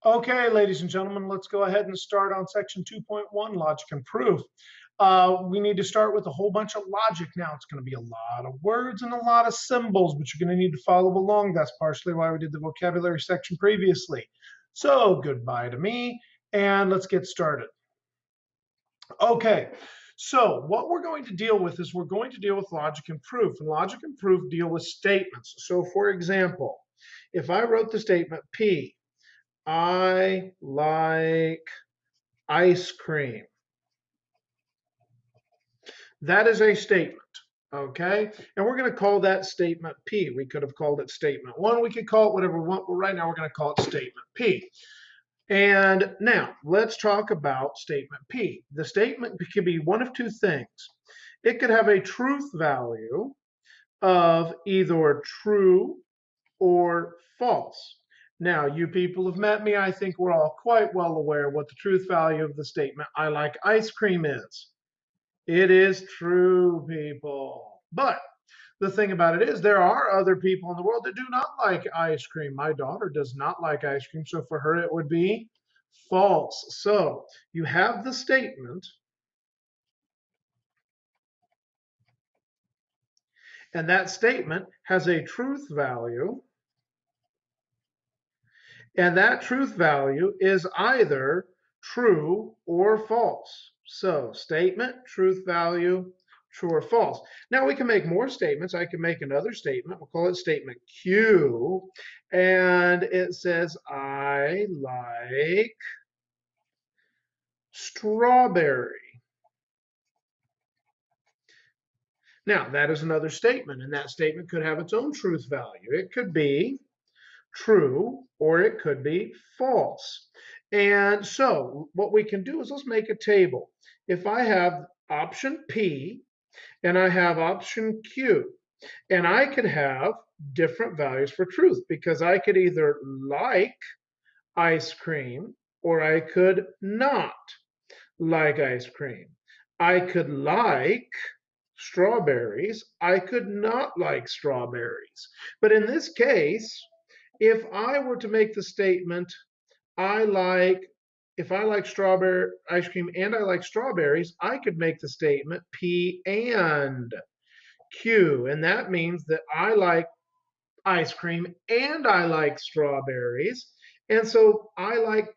Okay, ladies and gentlemen, let's go ahead and start on section 2.1, logic and proof. We need to start with a whole bunch of logic now. It's going to be a lot of words and a lot of symbols, but you're going to need to follow along. That's partially why we did the vocabulary section previously. So goodbye to me, and let's get started. Okay, so what we're going to deal with is we're going to deal with logic and proof, and logic and proof deal with statements. So for example, if I wrote the statement P, I like ice cream. That is a statement, okay? And we're going to call that statement P. We could have called it statement one. We could call it whatever we want, but right now we're going to call it statement P. And now let's talk about statement P. The statement could be one of two things. It could have a truth value of either true or false. Now, you people have met me. I think we're all quite well aware what the truth value of the statement I like ice cream is. It is true, people. But the thing about it is there are other people in the world that do not like ice cream. My daughter does not like ice cream, so for her it would be false. So you have the statement, and that statement has a truth value, and that truth value is either true or false. So statement, truth value, true or false. Now we can make more statements. I can make another statement. We'll call it statement Q. And it says, I like strawberry. Now that is another statement, and that statement could have its own truth value. It could be true or it could be false. And so what we can do is let's make a table. If I have option P and I have option Q, and I could have different values for truth because I could either like ice cream or I could not like ice cream. I could like strawberries. I could not like strawberries. But in this case, if I were to make the statement, I like, if I like strawberry ice cream and I like strawberries, I could make the statement P and Q. And that means that I like ice cream and I like strawberries. And so I like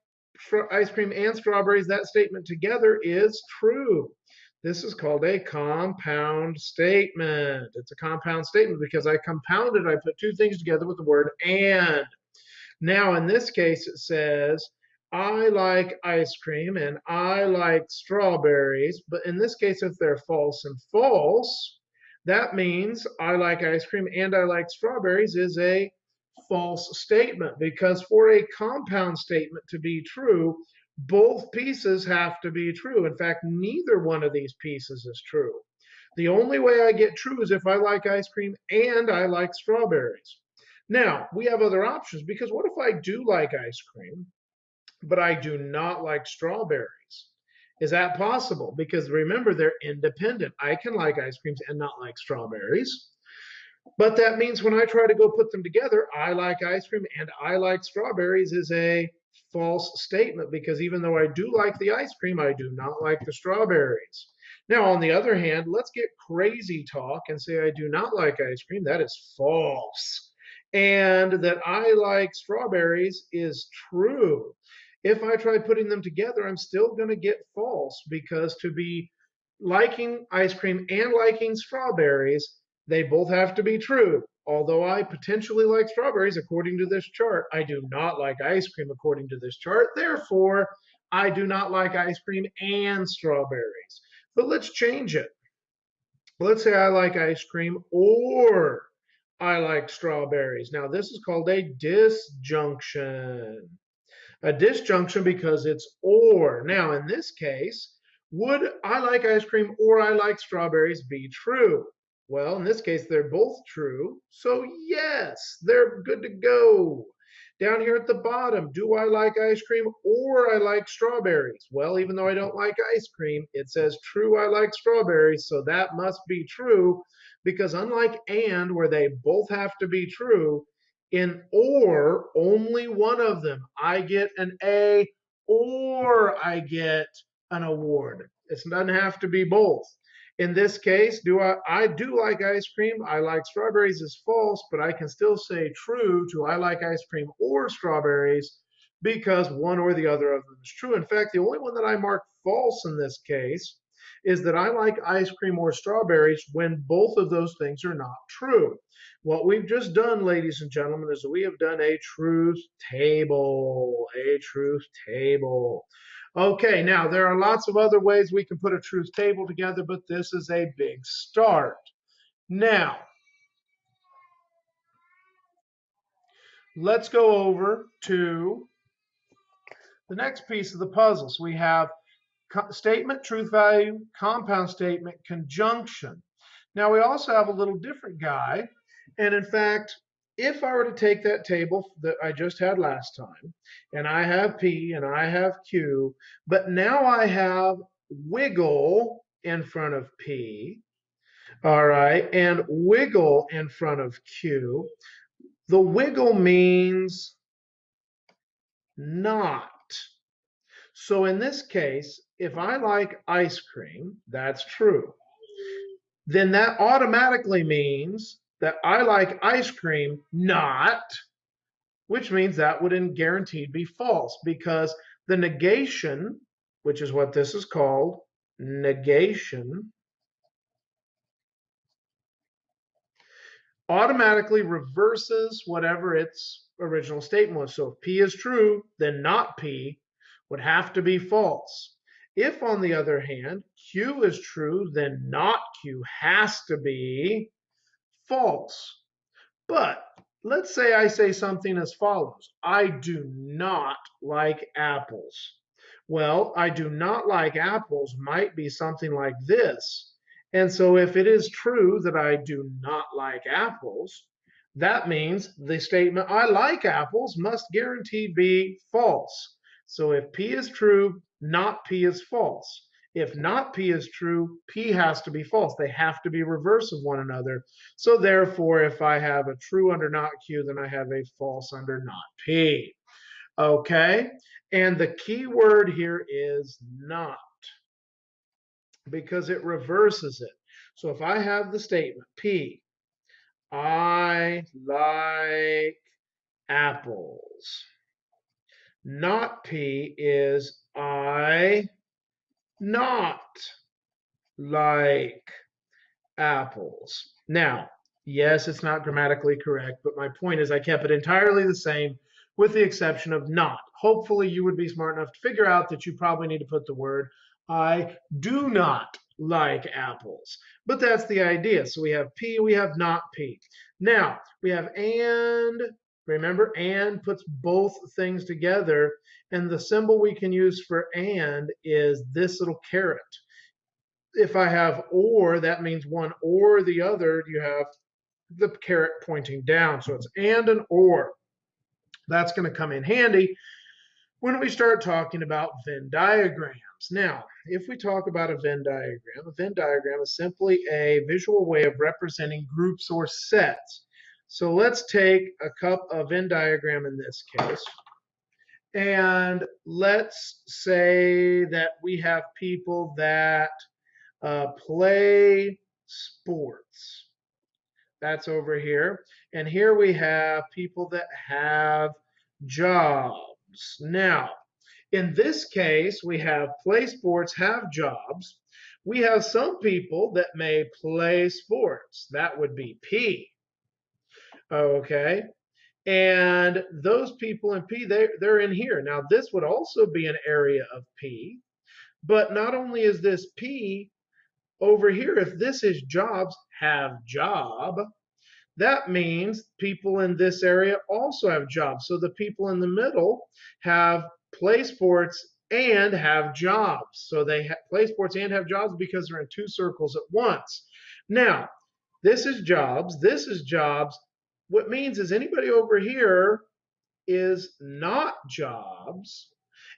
ice cream and strawberries. That statement together is true. This is called a compound statement. It's a compound statement because I compounded, I put two things together with the word and. Now, in this case, it says, I like ice cream and I like strawberries. But in this case, if they're false and false, that means I like ice cream and I like strawberries is a false statement because for a compound statement to be true, both pieces have to be true. In fact, neither one of these pieces is true. The only way I get true is if I like ice cream and I like strawberries. Now, we have other options because what if I do like ice cream, but I do not like strawberries? Is that possible? Because remember, they're independent. I can like ice creams and not like strawberries. But that means when I try to go put them together, I like ice cream and I like strawberries is a false statement because even though I do like the ice cream, I do not like the strawberries. Now, on the other hand, let's get crazy talk and say I do not like ice cream. That is false. And that I like strawberries is true. If I try putting them together, I'm still going to get false because to be liking ice cream and liking strawberries, they both have to be true. Although I potentially like strawberries according to this chart, I do not like ice cream according to this chart. Therefore, I do not like ice cream and strawberries. But let's change it. Let's say I like ice cream or I like strawberries. Now, this is called a disjunction. A disjunction because it's or. Now, in this case, would I like ice cream or I like strawberries be true? Well, in this case, they're both true. So, yes, they're good to go. Down here at the bottom, do I like ice cream or I like strawberries? Well, even though I don't like ice cream, it says true, I like strawberries. So that must be true because unlike and, where they both have to be true, In or, only one of them. I get an A or I get an award. It doesn't have to be both. In this case, I do like ice cream. I like strawberries is false, but I can still say true to I like ice cream or strawberries because one or the other of them is true. In fact, the only one that I mark false in this case is that I like ice cream or strawberries when both of those things are not true. What we've just done, ladies and gentlemen, is we have done a truth table. A truth table. Okay, now there are lots of other ways we can put a truth table together, but this is a big start. Now, let's go over to the next piece of the puzzle. So we have statement, truth value, compound statement, conjunction. Now we also have a little different guy. And in fact, if I were to take that table that I just had last time, and I have P and I have Q, but now I have wiggle in front of P, all right, and wiggle in front of Q. The wiggle means not. So in this case, if I like ice cream, that's true. Then that automatically means that I like ice cream not, which means that would guaranteed be false because the negation, which is what this is called, negation, automatically reverses whatever its original statement was. So if P is true, then not P would have to be false. If, on the other hand, Q is true, then not Q has to be false. But let's say I say something as follows. I do not like apples. Well, I do not like apples might be something like this. And so if it is true that I do not like apples, that means the statement I like apples must guaranteed be false. So if P is true, not P is false. If not P is true, P has to be false. They have to be reverse of one another. So therefore, if I have a true under not Q, then I have a false under not P. Okay? And the key word here is not because it reverses it. So if I have the statement P, I like apples. Not P is I not like apples. Now, yes, it's not grammatically correct, but my point is I kept it entirely the same with the exception of not. Hopefully you would be smart enough to figure out that you probably need to put the word I do not like apples. But that's the idea. So we have P, we have not P. Now, we have and. Remember, and puts both things together. And the symbol we can use for and is this little caret. If I have or, that means one or the other. You have the caret pointing down. So it's and an or. That's going to come in handy when we start talking about Venn diagrams. Now, if we talk about a Venn diagram is simply a visual way of representing groups or sets. So let's take a Venn diagram in this case. And let's say that we have people that play sports. That's over here. And here we have people that have jobs. Now, in this case, we have play sports, have jobs. We have some people that may play sports. That would be P. Okay. And those people in P, they're in here. Now, this would also be an area of P. But not only is this P, over here, if this is jobs, have job, that means people in this area also have jobs. So the people in the middle have play sports and have jobs. So they play sports and have jobs because they're in two circles at once. Now, this is jobs. This is jobs. What means is anybody over here is not jobs.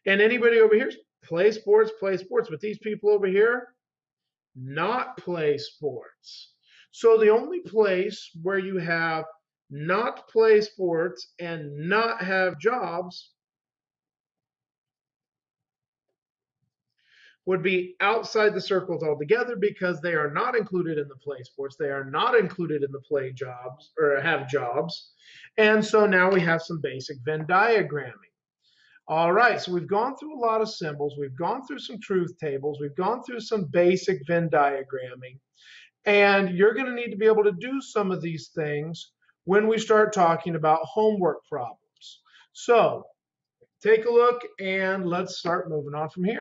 And anybody over here is play sports, play sports. But these people over here, not play sports. So the only place where you have not play sports, and not have jobs would be outside the circles altogether because they are not included in the play sports. They are not included in the play jobs or have jobs. And so now we have some basic Venn diagramming. All right, so we've gone through a lot of symbols. We've gone through some truth tables. We've gone through some basic Venn diagramming. And you're going to need to be able to do some of these things when we start talking about homework problems. So take a look and let's start moving on from here.